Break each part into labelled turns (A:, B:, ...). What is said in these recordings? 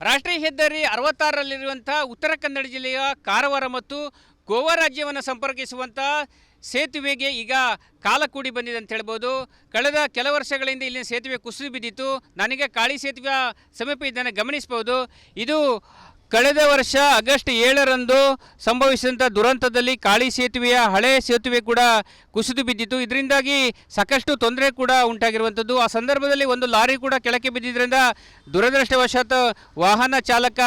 A: ರಾಷ್ಟ್ರೀಯ ಹೆದ್ದಾರಿ 66ರಲ್ಲಿರುವಂಥ ಉತ್ತರ ಕನ್ನಡ ಜಿಲ್ಲೆಯ ಕಾರವಾರ ಮತ್ತು ಗೋವಾ ರಾಜ್ಯವನ್ನು ಸಂಪರ್ಕಿಸುವಂಥ ಸೇತುವೆಗೆ ಈಗ ಕಾಲ ಕೂಡಿ ಬಂದಿದೆ ಅಂತ ಹೇಳ್ಬೋದು. ಕಳೆದ ಕೆಲ ವರ್ಷಗಳಿಂದ ಇಲ್ಲಿನ ಸೇತುವೆ ಕುಸಿದು ಬಿದ್ದಿತ್ತು. ನಾನೀಗ ಕಾಳಿ ಸೇತುವೆಯ ಸಮೀಪ ಇದನ್ನು ಗಮನಿಸಬಹುದು. ಇದು ಕಳೆದ ವರ್ಷ ಆಗಸ್ಟ್ 7ರಂದು ಸಂಭವಿಸಿದಂಥ ದುರಂತದಲ್ಲಿ ಕಾಳಿ ಸೇತುವೆಯ ಹಳೆ ಸೇತುವೆ ಕೂಡ ಕುಸಿದು ಬಿದ್ದಿತ್ತು. ಇದರಿಂದಾಗಿ ಸಾಕಷ್ಟು ತೊಂದರೆ ಕೂಡ ಉಂಟಾಗಿರುವಂಥದ್ದು. ಆ ಸಂದರ್ಭದಲ್ಲಿ ಒಂದು ಲಾರಿ ಕೂಡ ಕೆಳಕ್ಕೆ ಬಿದ್ದಿದ್ದರಿಂದ ದುರದೃಷ್ಟವಶಾತ್ ವಾಹನ ಚಾಲಕ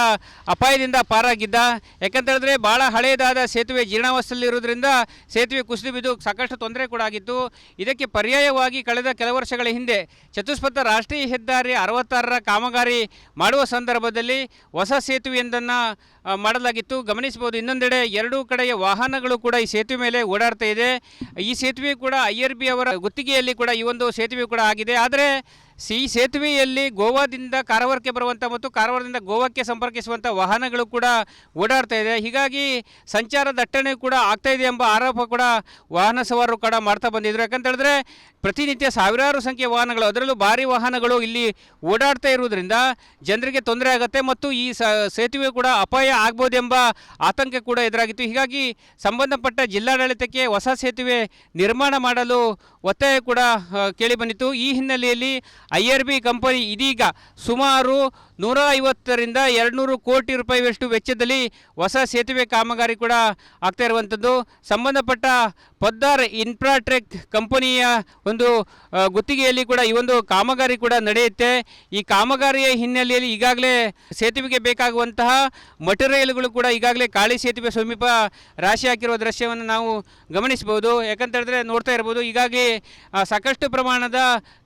A: ಅಪಾಯದಿಂದ ಪಾರಾಗಿದ್ದ. ಯಾಕಂತ ಹೇಳಿದ್ರೆ ಭಾಳ ಹಳೆಯದಾದ ಸೇತುವೆ ಜೀರ್ಣಾವಸ್ಥೆಯಲ್ಲಿರೋದ್ರಿಂದ ಸೇತುವೆ ಕುಸಿದು ಬಿದ್ದು ಸಾಕಷ್ಟು ತೊಂದರೆ ಕೂಡ ಆಗಿತ್ತು. ಇದಕ್ಕೆ ಪರ್ಯಾಯವಾಗಿ ಕಳೆದ ಕೆಲ ವರ್ಷಗಳ ಹಿಂದೆ ಚತುಷ್ಪಥ ರಾಷ್ಟ್ರೀಯ ಹೆದ್ದಾರಿ 66ರ ಕಾಮಗಾರಿ ಮಾಡುವ ಸಂದರ್ಭದಲ್ಲಿ ಹೊಸ ಸೇತುವೆಯೊಂದನ್ನು ಮಾಡಲಾಗಿತ್ತು. ಗಮನಿಸಬಹುದು, ಇನ್ನೊಂದೆಡೆ ಎರಡೂ ಕಡೆಯ ವಾಹನಗಳು ಕೂಡ ಈ ಸೇತುವೆ ಮೇಲೆ ಓಡಾಡ್ತಾ ಇದೆ. ಈ ಸೇತುವೆ ಕೂಡ IRB ಅವರ ಗುತ್ತಿಗೆಯಲ್ಲಿ ಕೂಡ ಈ ಒಂದು ಸೇತುವೆ ಕೂಡ ಆಗಿದೆ. ಆದರೆ ಈ ಸೇತುವೆಯಲ್ಲಿ ಗೋವಾದಿಂದ ಕಾರವಾರಕ್ಕೆ ಬರುವಂಥ ಮತ್ತು ಕಾರವಾರದಿಂದ ಗೋವಾಕ್ಕೆ ಸಂಪರ್ಕಿಸುವಂಥ ವಾಹನಗಳು ಕೂಡ ಓಡಾಡ್ತಾ ಇದೆ. ಹೀಗಾಗಿ ಸಂಚಾರ ದಟ್ಟಣೆ ಕೂಡ ಆಗ್ತಾ ಇದೆ ಎಂಬ ಆರೋಪ ಕೂಡ ವಾಹನ ಸವಾರರು ಕೂಡ ಮಾಡ್ತಾ ಬಂದಿದ್ರು. ಯಾಕಂತ ಹೇಳಿದ್ರೆ ಪ್ರತಿನಿತ್ಯ ಸಾವಿರಾರು ಸಂಖ್ಯೆಯ ವಾಹನಗಳು, ಅದರಲ್ಲೂ ಭಾರಿ ವಾಹನಗಳು ಇಲ್ಲಿ ಓಡಾಡ್ತಾ ಇರುವುದರಿಂದ ಜನರಿಗೆ ತೊಂದರೆ ಆಗುತ್ತೆ ಮತ್ತು ಈ ಸೇತುವೆ ಕೂಡ ಅಪಾಯ ಆಗ್ಬೋದೆಂಬ ಆತಂಕ ಕೂಡ ಎದುರಾಗಿತ್ತು. ಹೀಗಾಗಿ ಸಂಬಂಧಪಟ್ಟ ಜಿಲ್ಲಾಡಳಿತಕ್ಕೆ ಹೊಸ ಸೇತುವೆ ನಿರ್ಮಾಣ ಮಾಡಲು ಒತ್ತಾಯ ಕೂಡ ಕೇಳಿಬಂದಿತ್ತು. ಈ ಹಿನ್ನೆಲೆಯಲ್ಲಿ IRB ಕಂಪನಿ ಇದೀಗ ಸುಮಾರು 150ರಿಂದ 200 ಕೋಟಿ ರೂಪಾಯಿಯಷ್ಟು ವೆಚ್ಚದಲ್ಲಿ ಹೊಸ ಸೇತುವೆ ಕಾಮಗಾರಿ ಕೂಡ ಆಗ್ತಾ ಇರುವಂಥದ್ದು. ಸಂಬಂಧಪಟ್ಟ ಪದ್ದಾರ್ ಇನ್ಫ್ರಾಟ್ರೆಕ್ ಕಂಪನಿಯ ಒಂದು ಗುತ್ತಿಗೆಯಲ್ಲಿ ಕೂಡ ಈ ಒಂದು ಕಾಮಗಾರಿ ಕೂಡ ನಡೆಯುತ್ತೆ. ಈ ಕಾಮಗಾರಿಯ ಹಿನ್ನೆಲೆಯಲ್ಲಿ ಈಗಾಗಲೇ ಸೇತುವೆಗೆ ಬೇಕಾಗುವಂತಹ ಮಟೀರಿಯಲ್ಗಳು ಕೂಡ ಈಗಾಗಲೇ ಕಾಳಿ ಸೇತುವೆ ಸಮೀಪ ರಾಶಿ ಹಾಕಿರುವ ದೃಶ್ಯವನ್ನು ನಾವು ಗಮನಿಸಬಹುದು. ಯಾಕಂತ ಹೇಳಿದ್ರೆ ನೋಡ್ತಾ ಇರ್ಬೋದು, ಹೀಗಾಗಿ ಸಾಕಷ್ಟು ಪ್ರಮಾಣದ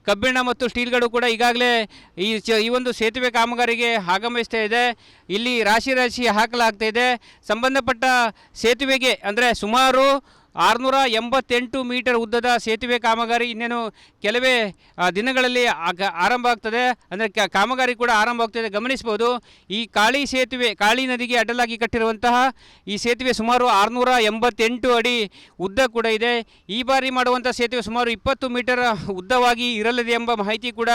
A: ಕಬ್ಬಿಣ ಮತ್ತು ಸ್ಟೀಲ್ಗಳು ಕೂಡ ಈಗಾಗಲೇ ಈ ಒಂದು ಸೇತುವೆ ಕಾಮಗಾರಿಗೆ ಆಗಮಿಸ್ತಾ ಇದೆ. ಇಲ್ಲಿ ರಾಶಿ ಹಾಕಲಾಗ್ತಾ ಇದೆ. ಸಂಬಂಧಪಟ್ಟ ಸೇತುವೆಗೆ ಅಂದರೆ ಸುಮಾರು 688 ಮೀಟರ್ ಉದ್ದದ ಸೇತುವೆ ಕಾಮಗಾರಿ ಇನ್ನೇನು ಕೆಲವೇ ದಿನಗಳಲ್ಲಿ ಆರಂಭ ಆಗ್ತದೆ. ಅಂದರೆ ಕಾಮಗಾರಿ ಕೂಡ ಆರಂಭ ಆಗ್ತದೆ. ಗಮನಿಸ್ಬೋದು, ಈ ಕಾಳಿ ಸೇತುವೆ, ಕಾಳಿ ನದಿಗೆ ಅಡ್ಡಲಾಗಿ ಕಟ್ಟಿರುವಂತಹ ಈ ಸೇತುವೆ ಸುಮಾರು 688 ಅಡಿ ಉದ್ದ ಕೂಡ ಇದೆ. ಈ ಬಾರಿ ಮಾಡುವಂಥ ಸೇತುವೆ ಸುಮಾರು 20 ಮೀಟರ್ ಉದ್ದವಾಗಿ ಇರಲಿದೆ ಎಂಬ ಮಾಹಿತಿ ಕೂಡ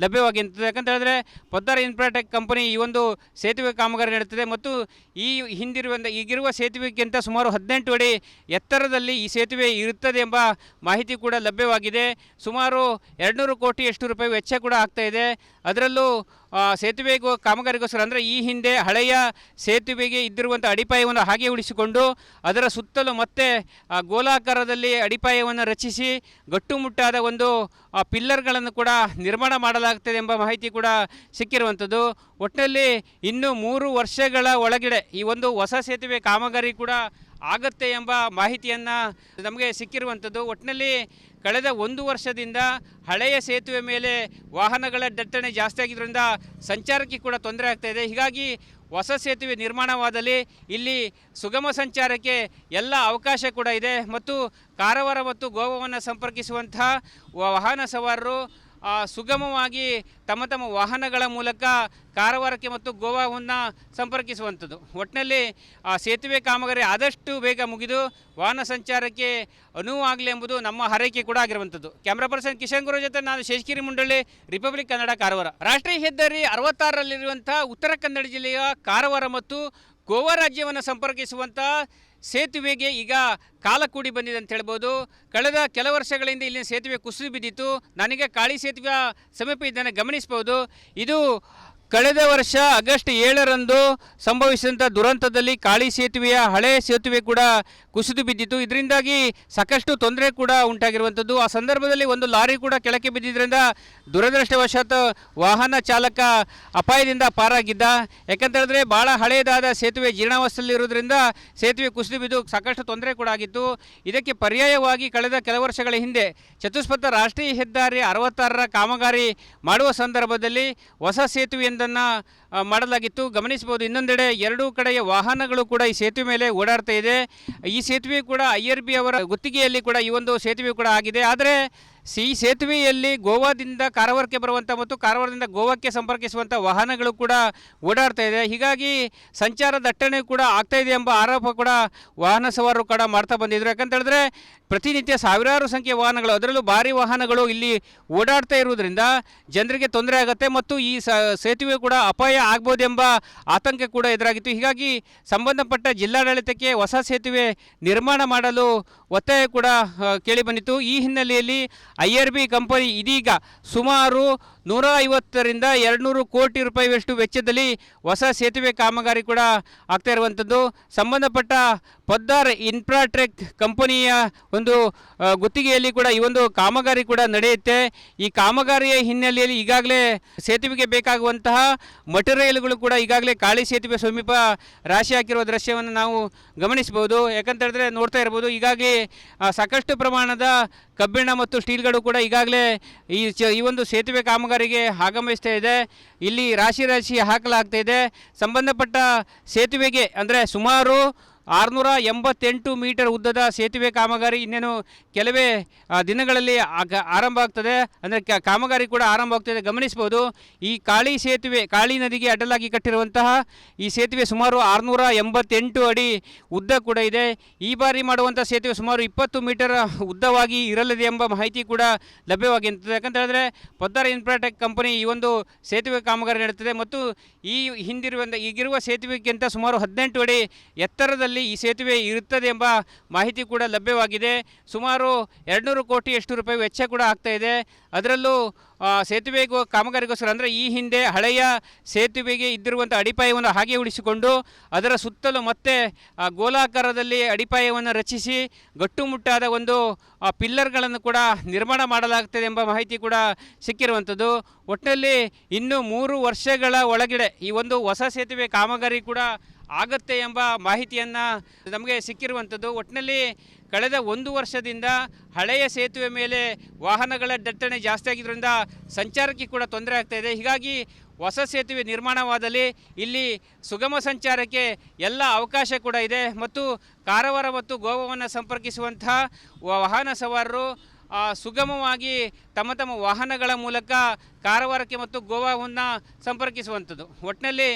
A: ಲಭ್ಯವಾಗಿರ್ತದೆ. ಯಾಕಂತ ಹೇಳಿದ್ರೆ ಪದ್ದಾರ್ ಇನ್ಫ್ರಾಟೆಕ್ ಕಂಪನಿ ಈ ಒಂದು ಸೇತುವೆ ಕಾಮಗಾರಿ ನಡೆಯುತ್ತದೆ ಮತ್ತು ಈ ಈಗಿರುವ ಸೇತುವೆಗಿಂತ ಸುಮಾರು 18 ಅಡಿ ಎತ್ತರದಲ್ಲಿ ಈ ಸೇತುವೆ ಇರುತ್ತದೆ ಎಂಬ ಮಾಹಿತಿ ಕೂಡ ಲಭ್ಯವಾಗಿದೆ. ಸುಮಾರು 200 ಕೋಟಿಯಷ್ಟು ರೂಪಾಯಿ ವೆಚ್ಚ ಕೂಡ ಆಗ್ತಾ ಇದೆ. ಅದರಲ್ಲೂ ಸೇತುವೆಗೂ ಕಾಮಗಾರಿಗೋಸ್ಕರ ಅಂದರೆ ಈ ಹಿಂದೆ ಹಳೆಯ ಸೇತುವೆಗೆ ಇದ್ದಿರುವಂಥ ಅಡಿಪಾಯವನ್ನು ಹಾಗೆ ಉಳಿಸಿಕೊಂಡು ಅದರ ಸುತ್ತಲೂ ಮತ್ತೆ ಗೋಲಾಕಾರದಲ್ಲಿ ಅಡಿಪಾಯವನ್ನು ರಚಿಸಿ ಗಟ್ಟುಮುಟ್ಟಾದ ಒಂದು ಪಿಲ್ಲರ್ಗಳನ್ನು ಕೂಡ ನಿರ್ಮಾಣ ಮಾಡಲಾಗ್ತದೆ ಎಂಬ ಮಾಹಿತಿ ಕೂಡ ಸಿಕ್ಕಿರುವಂಥದ್ದು. ಒಟ್ಟಿನಲ್ಲಿ ಇನ್ನು 3 ವರ್ಷಗಳ ಒಳಗಡೆ ಈ ಒಂದು ಹೊಸ ಸೇತುವೆ ಕಾಮಗಾರಿ ಕೂಡ ಆಗತ್ತೆ ಎಂಬ ಮಾಹಿತಿಯನ್ನು ನಮಗೆ ಸಿಕ್ಕಿರುವಂಥದ್ದು. ಒಟ್ಟಿನಲ್ಲಿ ಕಳೆದ 1 ವರ್ಷದಿಂದ ಹಳೆಯ ಸೇತುವೆ ಮೇಲೆ ವಾಹನಗಳ ದಟ್ಟಣೆ ಜಾಸ್ತಿ ಆಗಿದ್ದರಿಂದ ಸಂಚಾರಕ್ಕೆ ಕೂಡ ತೊಂದರೆ ಆಗ್ತಾಯಿದೆ. ಹೀಗಾಗಿ ಹೊಸ ಸೇತುವೆ ನಿರ್ಮಾಣವಾದಲ್ಲಿ ಇಲ್ಲಿ ಸುಗಮ ಸಂಚಾರಕ್ಕೆ ಎಲ್ಲ ಅವಕಾಶ ಕೂಡ ಇದೆ ಮತ್ತು ಕಾರವಾರ ಮತ್ತು ಗೋವಾವನ್ನು ಸಂಪರ್ಕಿಸುವಂತಹ ವಾಹನ ಸವಾರರು ಸುಗಮವಾಗಿ ತಮ್ಮ ವಾಹನಗಳ ಮೂಲಕ ಕಾರವಾರಕ್ಕೆ ಮತ್ತು ಗೋವಾವನ್ನು ಸಂಪರ್ಕಿಸುವಂಥದ್ದು. ಒಟ್ಟಿನಲ್ಲಿ ಸೇತುವೆ ಕಾಮಗಾರಿ ಆದಷ್ಟು ಬೇಗ ಮುಗಿದು ವಾಹನ ಸಂಚಾರಕ್ಕೆ ಅನುವಾಗಲಿ ಎಂಬುದು ನಮ್ಮ ಹಾರೈಕೆ ಕೂಡ ಆಗಿರುವಂಥದ್ದು. ಕ್ಯಾಮ್ರಾ ಪರ್ಸನ್ ಕಿಶನ್ ಗುರು ಜೊತೆ ನಾನು ಶೇಷಗಿರಿ ಮುಂಡಳ್ಳಿ, ರಿಪಬ್ಲಿಕ್ ಕನ್ನಡ, ಕಾರವಾರ. ರಾಷ್ಟ್ರೀಯ ಹೆದ್ದಾರಿ 66ರಲ್ಲಿರುವಂಥ ಉತ್ತರ ಕನ್ನಡ ಜಿಲ್ಲೆಯ ಕಾರವಾರ ಮತ್ತು ಗೋವಾ ರಾಜ್ಯವನ್ನು ಸಂಪರ್ಕಿಸುವಂಥ ಸೇತುವೆಗೆ ಈಗ ಕಾಲ ಕೂಡಿ ಬಂದಿದೆ ಅಂತ ಹೇಳ್ಬೋದು. ಕಳೆದ ಕೆಲ ವರ್ಷಗಳಿಂದ ಇಲ್ಲಿನ ಸೇತುವೆ ಕುಸಿದು ಬಿದ್ದಿತ್ತು. ನಾನೀಗ ಕಾಳಿ ಸೇತುವೆಯ ಸಮೀಪ ಇದನ್ನು ಗಮನಿಸಬಹುದು. ಇದು ಕಳೆದ ವರ್ಷ ಆಗಸ್ಟ್ 7ರಂದು ಸಂಭವಿಸಿದಂಥ ದುರಂತದಲ್ಲಿ ಕಾಳಿ ಸೇತುವೆಯ ಹಳೆ ಸೇತುವೆ ಕೂಡ ಕುಸಿದು ಬಿದ್ದಿತ್ತು. ಇದರಿಂದಾಗಿ ಸಾಕಷ್ಟು ತೊಂದರೆ ಕೂಡ ಉಂಟಾಗಿರುವಂಥದ್ದು. ಆ ಸಂದರ್ಭದಲ್ಲಿ ಒಂದು ಲಾರಿ ಕೂಡ ಕೆಳಕ್ಕೆ ಬಿದ್ದಿದ್ದರಿಂದ ದುರದೃಷ್ಟವಶಾತ್ ವಾಹನ ಚಾಲಕ ಅಪಾಯದಿಂದ ಪಾರಾಗಿದ್ದ. ಯಾಕಂತ ಹೇಳಿದ್ರೆ ಭಾಳ ಹಳೆಯದಾದ ಸೇತುವೆ ಜೀರ್ಣಾವಸ್ಥೆಯಲ್ಲಿರೋದ್ರಿಂದ ಸೇತುವೆ ಕುಸಿದು ಬಿದ್ದು ಸಾಕಷ್ಟು ತೊಂದರೆ ಕೂಡ ಆಗಿತ್ತು. ಇದಕ್ಕೆ ಪರ್ಯಾಯವಾಗಿ ಕಳೆದ ಕೆಲ ವರ್ಷಗಳ ಹಿಂದೆ ಚತುಷ್ಪಥ ರಾಷ್ಟ್ರೀಯ ಹೆದ್ದಾರಿ 66ರ ಕಾಮಗಾರಿ ಮಾಡುವ ಸಂದರ್ಭದಲ್ಲಿ ಹೊಸ ಸೇತುವೆಯೊಂದನ್ನು ಮಾಡಲಾಗಿತ್ತು. ಗಮನಿಸಬಹುದು, ಇನ್ನೊಂದೆಡೆ ಎರಡೂ ಕಡೆಯ ವಾಹನಗಳು ಕೂಡ ಈ ಸೇತುವೆ ಮೇಲೆ ಓಡಾಡ್ತಾ ಇದೆ. ಈ ಸೇತುವೆ ಕೂಡ IRB ಅವರ ಗುತ್ತಿಗೆಯಲ್ಲಿ ಕೂಡ ಈ ಒಂದು ಸೇತುವೆ ಕೂಡ ಆಗಿದೆ. ಆದರೆ ಈ ಸೇತುವೆಯಲ್ಲಿ ಗೋವಾದಿಂದ ಕಾರವಾರಕ್ಕೆ ಬರುವಂಥ ಮತ್ತು ಕಾರವಾರದಿಂದ ಗೋವಾಕ್ಕೆ ಸಂಪರ್ಕಿಸುವಂಥ ವಾಹನಗಳು ಕೂಡ ಓಡಾಡ್ತಾ ಇದೆ. ಹೀಗಾಗಿ ಸಂಚಾರ ದಟ್ಟಣೆ ಕೂಡ ಆಗ್ತಾ ಇದೆ ಎಂಬ ಆರೋಪ ಕೂಡ ವಾಹನ ಸವಾರರು ಕೂಡ ಮಾಡ್ತಾ ಬಂದಿದ್ರು. ಯಾಕಂತ ಹೇಳಿದ್ರೆ ಪ್ರತಿನಿತ್ಯ ಸಾವಿರಾರು ಸಂಖ್ಯೆಯ ವಾಹನಗಳು, ಅದರಲ್ಲೂ ಭಾರಿ ವಾಹನಗಳು ಇಲ್ಲಿ ಓಡಾಡ್ತಾ ಇರುವುದರಿಂದ ಜನರಿಗೆ ತೊಂದರೆ ಆಗುತ್ತೆ ಮತ್ತು ಈ ಸೇತುವೆ ಕೂಡ ಅಪಾಯ ಆಗ್ಬೋದೆಂಬ ಆತಂಕ ಕೂಡ ಎದುರಾಗಿತ್ತು. ಹೀಗಾಗಿ ಸಂಬಂಧಪಟ್ಟ ಜಿಲ್ಲಾಡಳಿತಕ್ಕೆ ಹೊಸ ಸೇತುವೆ ನಿರ್ಮಾಣ ಮಾಡಲು ಒತ್ತಾಯ ಕೂಡ ಕೇಳಿಬಂದಿತ್ತು. ಈ ಹಿನ್ನೆಲೆಯಲ್ಲಿ IRB ಕಂಪನಿ ಇದೀಗ ಸುಮಾರು 150ರಿಂದ 200 ಕೋಟಿ ರೂಪಾಯಿಯಷ್ಟು ವೆಚ್ಚದಲ್ಲಿ ಹೊಸ ಸೇತುವೆ ಕಾಮಗಾರಿ ಕೂಡ ಆಗ್ತಾ ಇರುವಂಥದ್ದು. ಸಂಬಂಧಪಟ್ಟ ಪದ್ದಾರ್ ಇನ್ಫ್ರಾಟ್ರೆಕ್ ಕಂಪನಿಯ ಒಂದು ಗುತ್ತಿಗೆಯಲ್ಲಿ ಕೂಡ ಈ ಒಂದು ಕಾಮಗಾರಿ ಕೂಡ ನಡೆಯುತ್ತೆ. ಈ ಕಾಮಗಾರಿಯ ಹಿನ್ನೆಲೆಯಲ್ಲಿ ಈಗಾಗಲೇ ಸೇತುವೆಗೆ ಬೇಕಾಗುವಂತಹ ಮಟೀರಿಯಲ್ಗಳು ಕೂಡ ಈಗಾಗಲೇ ಕಾಳಿ ಸೇತುವೆ ಸಮೀಪ ರಾಶಿ ಹಾಕಿರುವ ದೃಶ್ಯವನ್ನು ನಾವು ಗಮನಿಸಬಹುದು. ಯಾಕಂತ ಹೇಳಿದ್ರೆ ನೋಡ್ತಾ ಇರ್ಬೋದು, ಈಗಾಗಲೇ ಸಾಕಷ್ಟು ಪ್ರಮಾಣದ ಕಬ್ಬಿಣ ಮತ್ತು ಸ್ಟೀಲ್ಗಳು ಕೂಡ ಈಗಾಗಲೇ ಈ ಒಂದು ಸೇತುವೆ ಕಾಮಗಾರಿಗೆ ಆಗಮಿಸ್ತಾ ಇದೆ. ಇಲ್ಲಿ ರಾಶಿ ಹಾಕಲಾಗ್ತಾ ಇದೆ. ಸಂಬಂಧಪಟ್ಟ ಸೇತುವೆಗೆ ಅಂದರೆ ಸುಮಾರು 688 ಮೀಟರ್ ಉದ್ದದ ಸೇತುವೆ ಕಾಮಗಾರಿ ಇನ್ನೇನು ಕೆಲವೇ ದಿನಗಳಲ್ಲಿ ಆರಂಭ ಆಗ್ತದೆ. ಅಂದರೆ ಕಾಮಗಾರಿ ಕೂಡ ಆರಂಭ ಆಗ್ತದೆ. ಗಮನಿಸ್ಬೋದು, ಈ ಕಾಳಿ ಸೇತುವೆ ಕಾಳಿ ನದಿಗೆ ಅಡ್ಡಲಾಗಿ ಕಟ್ಟಿರುವಂತಹ ಈ ಸೇತುವೆ ಸುಮಾರು 688 ಅಡಿ ಉದ್ದ ಕೂಡ ಇದೆ. ಈ ಬಾರಿ ಮಾಡುವಂಥ ಸೇತುವೆ ಸುಮಾರು 20 ಮೀಟರ್ ಉದ್ದವಾಗಿ ಇರಲಿದೆ ಎಂಬ ಮಾಹಿತಿ ಕೂಡ ಲಭ್ಯವಾಗಿರುತ್ತದೆ. ಯಾಕಂತ ಹೇಳಿದ್ರೆ ಪದ್ದಾರ್ ಇನ್ಫ್ರಾಟೆಕ್ ಕಂಪನಿ ಈ ಒಂದು ಸೇತುವೆ ಕಾಮಗಾರಿ ನಡೆಯುತ್ತದೆ ಮತ್ತು ಈ ಈಗಿರುವ ಸೇತುವೆಗಿಂತ ಸುಮಾರು 18 ಅಡಿ ಎತ್ತರದಲ್ಲಿ ಈ ಸೇತುವೆ ಇರುತ್ತದೆ ಎಂಬ ಮಾಹಿತಿ ಕೂಡ ಲಭ್ಯವಾಗಿದೆ. ಸುಮಾರು 200 ಕೋಟಿಯಷ್ಟು ರೂಪಾಯಿ ವೆಚ್ಚ ಕೂಡ ಆಗ್ತಾ ಇದೆ. ಅದರಲ್ಲೂ ಸೇತುವೆಗೂ ಕಾಮಗಾರಿಗೋಸ್ಕರ ಅಂದರೆ ಈ ಹಿಂದೆ ಹಳೆಯ ಸೇತುವೆಗೆ ಇದ್ದಿರುವಂಥ ಅಡಿಪಾಯವನ್ನು ಹಾಗೆ ಉಳಿಸಿಕೊಂಡು ಅದರ ಸುತ್ತಲೂ ಮತ್ತೆ ಗೋಲಾಕಾರದಲ್ಲಿ ಅಡಿಪಾಯವನ್ನು ರಚಿಸಿ ಗಟ್ಟುಮುಟ್ಟಾದ ಒಂದು ಪಿಲ್ಲರ್ಗಳನ್ನು ಕೂಡ ನಿರ್ಮಾಣ ಮಾಡಲಾಗ್ತದೆ ಎಂಬ ಮಾಹಿತಿ ಕೂಡ ಸಿಕ್ಕಿರುವಂಥದ್ದು. ಒಟ್ಟಿನಲ್ಲಿ ಇನ್ನು 3 ವರ್ಷಗಳ ಒಳಗಡೆ ಈ ಒಂದು ಹೊಸ ಸೇತುವೆ ಕಾಮಗಾರಿ ಕೂಡ ಆಗತ್ತೆ ಎಂಬ ಮಾಹಿತಿಯನ್ನು ನಮಗೆ ಸಿಕ್ಕಿರುವಂಥದ್ದು. ಒಟ್ಟಿನಲ್ಲಿ ಕಳೆದ 1 ವರ್ಷದಿಂದ ಹಳೆಯ ಸೇತುವೆ ಮೇಲೆ ವಾಹನಗಳ ದಟ್ಟಣೆ ಜಾಸ್ತಿ ಆಗಿದ್ದರಿಂದ ಸಂಚಾರಕ್ಕೆ ಕೂಡ ತೊಂದರೆ ಆಗ್ತಾಯಿದೆ. ಹೀಗಾಗಿ ಹೊಸ ಸೇತುವೆ ನಿರ್ಮಾಣವಾದಲ್ಲಿ ಇಲ್ಲಿ ಸುಗಮ ಸಂಚಾರಕ್ಕೆ ಎಲ್ಲ ಅವಕಾಶ ಕೂಡ ಇದೆ ಮತ್ತು ಕಾರವಾರ ಮತ್ತು ಗೋವಾವನ್ನು ಸಂಪರ್ಕಿಸುವಂತಹ ವಾಹನ ಸವಾರರು ಸುಗಮವಾಗಿ ತಮ್ಮ ವಾಹನಗಳ ಮೂಲಕ ಕಾರವಾರಕ್ಕೆ ಮತ್ತು ಗೋವಾವನ್ನು ಸಂಪರ್ಕಿಸುವಂಥದ್ದು. ಒಟ್ಟಿನಲ್ಲಿ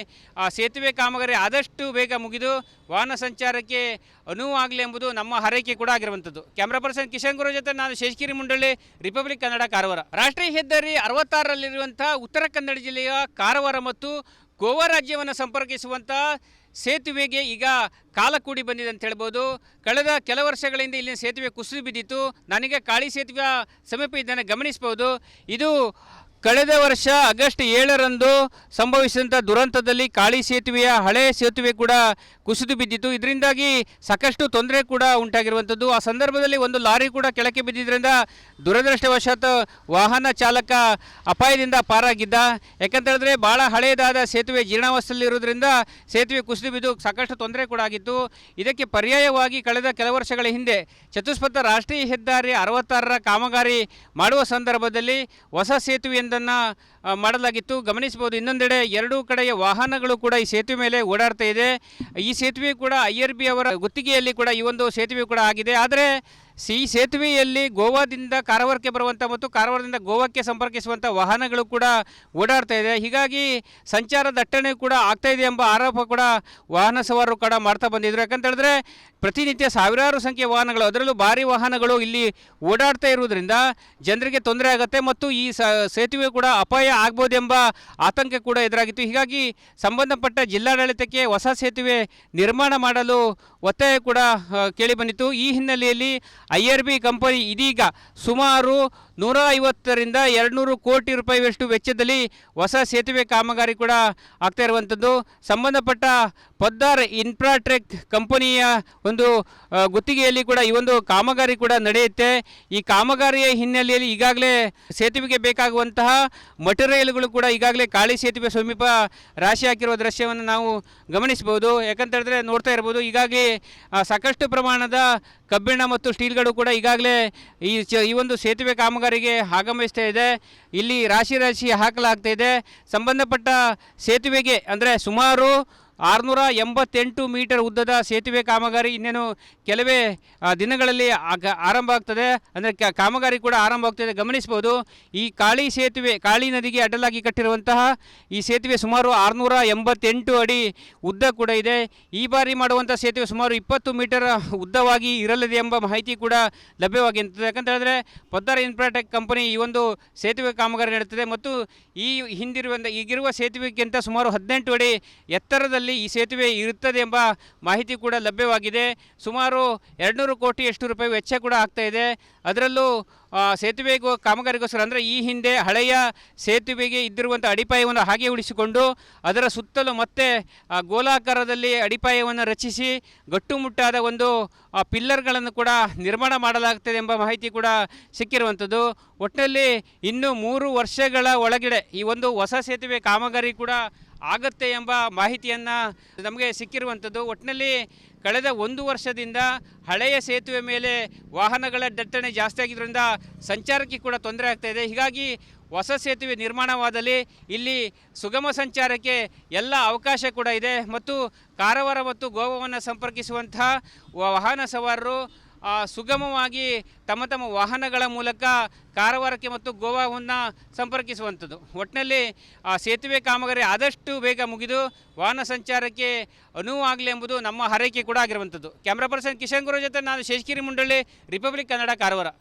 A: ಸೇತುವೆ ಕಾಮಗಾರಿ ಆದಷ್ಟು ಬೇಗ ಮುಗಿದು ವಾಹನ ಸಂಚಾರಕ್ಕೆ ಅನುವಾಗಲಿ ಎಂಬುದು ನಮ್ಮ ಹಾರೈಕೆ ಕೂಡ ಆಗಿರುವಂಥದ್ದು. ಕ್ಯಾಮ್ರಾ ಪರ್ಸನ್ ಕಿಶನ್ ಗುರು ಜೊತೆ ನಾನು ಶೇಷಗಿರಿ ಮುಂಡಳ್ಳಿ, ರಿಪಬ್ಲಿಕ್ ಕನ್ನಡ, ಕಾರವಾರ. ರಾಷ್ಟ್ರೀಯ ಹೆದ್ದಾರಿ 66ರಲ್ಲಿರುವಂಥ ಉತ್ತರ ಕನ್ನಡ ಜಿಲ್ಲೆಯ ಕಾರವಾರ ಮತ್ತು ಗೋವಾ ರಾಜ್ಯವನ್ನು ಸಂಪರ್ಕಿಸುವಂಥ ಸೇತುವೆಗೆ ಈಗ ಕಾಲ ಕೂಡಿ ಬಂದಿದೆ ಅಂತ ಹೇಳ್ಬೋದು. ಕಳೆದ ಕೆಲ ವರ್ಷಗಳಿಂದ ಇಲ್ಲಿನ ಸೇತುವೆ ಕುಸಿದು ಬಿದ್ದಿತ್ತು. ನನಗೆ ಕಾಳಿ ಸೇತುವೆ ಸಮೀಪ ಇದನ್ನು ಗಮನಿಸಬಹುದು. ಇದು ಕಳೆದ ವರ್ಷ ಆಗಸ್ಟ್ 7ರಂದು ಸಂಭವಿಸಿದಂಥ ದುರಂತದಲ್ಲಿ ಕಾಳಿ ಸೇತುವೆಯ ಹಳೆಯ ಸೇತುವೆ ಕೂಡ ಕುಸಿದು ಬಿದ್ದಿತ್ತು. ಇದರಿಂದಾಗಿ ಸಾಕಷ್ಟು ತೊಂದರೆ ಕೂಡ ಉಂಟಾಗಿರುವಂಥದ್ದು. ಆ ಸಂದರ್ಭದಲ್ಲಿ ಒಂದು ಲಾರಿ ಕೂಡ ಕೆಳಕ್ಕೆ ಬಿದ್ದಿದ್ದರಿಂದ ದುರದೃಷ್ಟವಶಾತ್ ವಾಹನ ಚಾಲಕ ಅಪಾಯದಿಂದ ಪಾರಾಗಿದ್ದ. ಯಾಕಂತ ಹೇಳಿದ್ರೆ ಭಾಳ ಹಳೆಯದಾದ ಸೇತುವೆ ಜೀರ್ಣಾವಸ್ಥೆಯಲ್ಲಿರುವುದರಿಂದ ಸೇತುವೆ ಕುಸಿದು ಬಿದ್ದು ಸಾಕಷ್ಟು ತೊಂದರೆ ಕೂಡ ಆಗಿತ್ತು. ಇದಕ್ಕೆ ಪರ್ಯಾಯವಾಗಿ ಕಳೆದ ಕೆಲ ವರ್ಷಗಳ ಹಿಂದೆ ಚತುಷ್ಪಥ ರಾಷ್ಟ್ರೀಯ ಹೆದ್ದಾರಿ 66ರ ಕಾಮಗಾರಿ ಮಾಡುವ ಸಂದರ್ಭದಲ್ಲಿ ಹೊಸ ಸೇತುವೆಯೊಂದನ್ನು ಮಾಡಲಾಗಿತ್ತು. ಗಮನಿಸಬಹುದು, ಇನ್ನೊಂದೆಡೆ 2 ಕಡೆಯ ವಾಹನಗಳು ಕೂಡ ಈ ಸೇತುವೆ ಮೇಲೆ ಓಡಾಡ್ತಾ ಇದೆ. ಈ ಸೇತುವೆ ಕೂಡ IRB ಅವರ ಗುತ್ತಿಗೆಯಲ್ಲಿ ಕೂಡ ಈ ಒಂದು ಸೇತುವೆ ಕೂಡ ಆಗಿದೆ. ಆದರೆ ಈ ಸೇತುವೆಯಲ್ಲಿ ಗೋವಾದಿಂದ ಕಾರವಾರಕ್ಕೆ ಬರುವಂಥ ಮತ್ತು ಕಾರವಾರದಿಂದ ಗೋವಾಕ್ಕೆ ಸಂಪರ್ಕಿಸುವಂಥ ವಾಹನಗಳು ಕೂಡ ಓಡಾಡ್ತಾ ಇದೆ. ಹೀಗಾಗಿ ಸಂಚಾರ ದಟ್ಟಣೆ ಕೂಡ ಆಗ್ತಾ ಇದೆ ಎಂಬ ಆರೋಪ ಕೂಡ ವಾಹನ ಸವಾರರು ಕೂಡ ಮಾಡ್ತಾ ಬಂದಿದ್ರು. ಯಾಕಂತ ಹೇಳಿದ್ರೆ ಪ್ರತಿನಿತ್ಯ ಸಾವಿರಾರು ಸಂಖ್ಯೆಯ ವಾಹನಗಳು, ಅದರಲ್ಲೂ ಭಾರಿ ವಾಹನಗಳು ಇಲ್ಲಿ ಓಡಾಡ್ತಾ ಇರುವುದರಿಂದ ಜನರಿಗೆ ತೊಂದರೆ ಆಗುತ್ತೆ ಮತ್ತು ಈ ಸೇತುವೆ ಕೂಡ ಅಪಾಯ ಆಗ್ಬೋದೆಂಬ ಆತಂಕ ಕೂಡ ಎದುರಾಗಿತ್ತು. ಹೀಗಾಗಿ ಸಂಬಂಧಪಟ್ಟ ಜಿಲ್ಲಾಡಳಿತಕ್ಕೆ ಹೊಸ ಸೇತುವೆ ನಿರ್ಮಾಣ ಮಾಡಲು ಒತ್ತಾಯ ಕೂಡ ಕೇಳಿಬಂದಿತ್ತು. ಈ ಹಿನ್ನೆಲೆಯಲ್ಲಿ IRB ಕಂಪನಿ ಇದೀಗ ಸುಮಾರು 150ರಿಂದ 200 ಕೋಟಿ ರೂಪಾಯಿಯಷ್ಟು ವೆಚ್ಚದಲ್ಲಿ ಹೊಸ ಸೇತುವೆ ಕಾಮಗಾರಿ ಕೂಡ ಆಗ್ತಾ ಇರುವಂಥದ್ದು. ಸಂಬಂಧಪಟ್ಟ ಪದ್ದಾರ್ ಇನ್ಫ್ರಾಟ್ರೆಕ್ ಕಂಪನಿಯ ಒಂದು ಗುತ್ತಿಗೆಯಲ್ಲಿ ಕೂಡ ಈ ಒಂದು ಕಾಮಗಾರಿ ಕೂಡ ನಡೆಯುತ್ತೆ. ಈ ಕಾಮಗಾರಿಯ ಹಿನ್ನೆಲೆಯಲ್ಲಿ ಈಗಾಗಲೇ ಸೇತುವೆಗೆ ಬೇಕಾಗುವಂತಹ ಮಟೀರಿಯಲ್ಗಳು ಕೂಡ ಈಗಾಗಲೇ ಕಾಳಿ ಸೇತುವೆ ಸಮೀಪ ರಾಶಿ ಹಾಕಿರುವ ದೃಶ್ಯವನ್ನು ನಾವು ಗಮನಿಸಬಹುದು. ಯಾಕಂತ ಹೇಳಿದ್ರೆ ನೋಡ್ತಾ ಇರ್ಬೋದು, ಈಗಾಗಲೇ ಸಾಕಷ್ಟು ಪ್ರಮಾಣದ ಕಬ್ಬಿಣ ಮತ್ತು ಸ್ಟೀಲ್ಗಳು ಕೂಡ ಈಗಾಗಲೇ ಈ ಒಂದು ಸೇತುವೆ ಕಾಮಗಾರಿಗೆ ಆಗಮಿಸ್ತಾ ಇದೆ. ಇಲ್ಲಿ ರಾಶಿ ಹಾಕಲಾಗ್ತಾ ಇದೆ. ಸಂಬಂಧಪಟ್ಟ ಸೇತುವೆಗೆ ಅಂದರೆ ಸುಮಾರು 688 ಮೀಟರ್ ಉದ್ದದ ಸೇತುವೆ ಕಾಮಗಾರಿ ಇನ್ನೇನು ಕೆಲವೇ ದಿನಗಳಲ್ಲಿ ಆರಂಭ ಆಗ್ತದೆ. ಅಂದರೆ ಕಾಮಗಾರಿ ಕೂಡ ಆರಂಭ ಆಗ್ತದೆ. ಗಮನಿಸ್ಬೋದು, ಈ ಕಾಳಿ ಸೇತುವೆ, ಕಾಳಿ ನದಿಗೆ ಅಡ್ಡಲಾಗಿ ಕಟ್ಟಿರುವಂತಹ ಈ ಸೇತುವೆ ಸುಮಾರು 688 ಅಡಿ ಉದ್ದ ಕೂಡ ಇದೆ. ಈ ಬಾರಿ ಮಾಡುವಂಥ ಸೇತುವೆ ಸುಮಾರು 20 ಮೀಟರ್ ಉದ್ದವಾಗಿ ಇರಲಿದೆ ಎಂಬ ಮಾಹಿತಿ ಕೂಡ ಲಭ್ಯವಾಗಿರುತ್ತದೆ. ಯಾಕಂತ ಹೇಳಿದ್ರೆ ಪೊದ್ದಾರ ಇನ್ಫ್ರಾಟೆಕ್ ಕಂಪನಿ ಈ ಒಂದು ಸೇತುವೆ ಕಾಮಗಾರಿ ನಡೆಯುತ್ತದೆ ಮತ್ತು ಈ ಈಗಿರುವ ಸೇತುವೆಗಿಂತ ಸುಮಾರು 18 ಅಡಿ ಎತ್ತರದಲ್ಲಿ ಈ ಸೇತುವೆ ಇರುತ್ತದೆ ಎಂಬ ಮಾಹಿತಿ ಕೂಡ ಲಭ್ಯವಾಗಿದೆ. ಸುಮಾರು 200 ಕೋಟಿಯಷ್ಟು ರೂಪಾಯಿ ವೆಚ್ಚ ಕೂಡ ಆಗ್ತಾ ಇದೆ. ಅದರಲ್ಲೂ ಸೇತುವೆಗೂ ಕಾಮಗಾರಿಗೋಸ್ಕರ ಅಂದರೆ ಈ ಹಿಂದೆ ಹಳೆಯ ಸೇತುವೆಗೆ ಇದ್ದಿರುವಂಥ ಅಡಿಪಾಯವನ್ನು ಹಾಗೆ ಉಳಿಸಿಕೊಂಡು ಅದರ ಸುತ್ತಲೂ ಮತ್ತೆ ಗೋಲಾಕಾರದಲ್ಲಿ ಅಡಿಪಾಯವನ್ನು ರಚಿಸಿ ಗಟ್ಟುಮುಟ್ಟಾದ ಒಂದು ಪಿಲ್ಲರ್ಗಳನ್ನು ಕೂಡ ನಿರ್ಮಾಣ ಮಾಡಲಾಗ್ತದೆ ಎಂಬ ಮಾಹಿತಿ ಕೂಡ ಸಿಕ್ಕಿರುವಂಥದ್ದು. ಒಟ್ಟಿನಲ್ಲಿ ಇನ್ನು 3 ವರ್ಷಗಳ ಒಳಗಡೆ ಈ ಒಂದು ಹೊಸ ಸೇತುವೆ ಕಾಮಗಾರಿ ಕೂಡ ಆಗತ್ತೆ ಎಂಬ ಮಾಹಿತಿಯನ್ನು ನಮಗೆ ಸಿಕ್ಕಿರುವಂಥದ್ದು. ಒಟ್ಟಿನಲ್ಲಿ ಕಳೆದ 1 ವರ್ಷದಿಂದ ಹಳೆಯ ಸೇತುವೆ ಮೇಲೆ ವಾಹನಗಳ ದಟ್ಟಣೆ ಜಾಸ್ತಿ ಆಗಿದ್ದರಿಂದ ಸಂಚಾರಕ್ಕೆ ಕೂಡ ತೊಂದರೆ ಆಗ್ತಾ ಇದೆ. ಹೀಗಾಗಿ ಹೊಸ ಸೇತುವೆ ನಿರ್ಮಾಣವಾದಲ್ಲಿ ಇಲ್ಲಿ ಸುಗಮ ಸಂಚಾರಕ್ಕೆ ಎಲ್ಲ ಅವಕಾಶ ಕೂಡ ಇದೆ ಮತ್ತು ಕಾರವಾರ ಮತ್ತು ಗೋವಾವನ್ನು ಸಂಪರ್ಕಿಸುವಂಥ ವಾಹನ ಸವಾರರು ಸುಗಮವಾಗಿ ತಮ್ಮ ವಾಹನಗಳ ಮೂಲಕ ಕಾರವಾರಕ್ಕೆ ಮತ್ತು ಗೋವಾವನ್ನು ಸಂಪರ್ಕಿಸುವಂಥದ್ದು. ಒಟ್ಟಿನಲ್ಲಿ ಸೇತುವೆ ಕಾಮಗಾರಿ ಆದಷ್ಟು ಬೇಗ ಮುಗಿದು ವಾಹನ ಸಂಚಾರಕ್ಕೆ ಅನುವಾಗಲಿ ಎಂಬುದು ನಮ್ಮ ಹಾರೈಕೆ ಕೂಡ ಆಗಿರುವಂಥದ್ದು. ಕ್ಯಾಮ್ರಾ ಪರ್ಸನ್ ಕಿಶನ್ ಗುರು ಜೊತೆ ನಾನು ಶೇಷಗಿರಿ ಮುಂಡಳ್ಳಿ, ರಿಪಬ್ಲಿಕ್ ಕನ್ನಡ, ಕಾರವಾರ.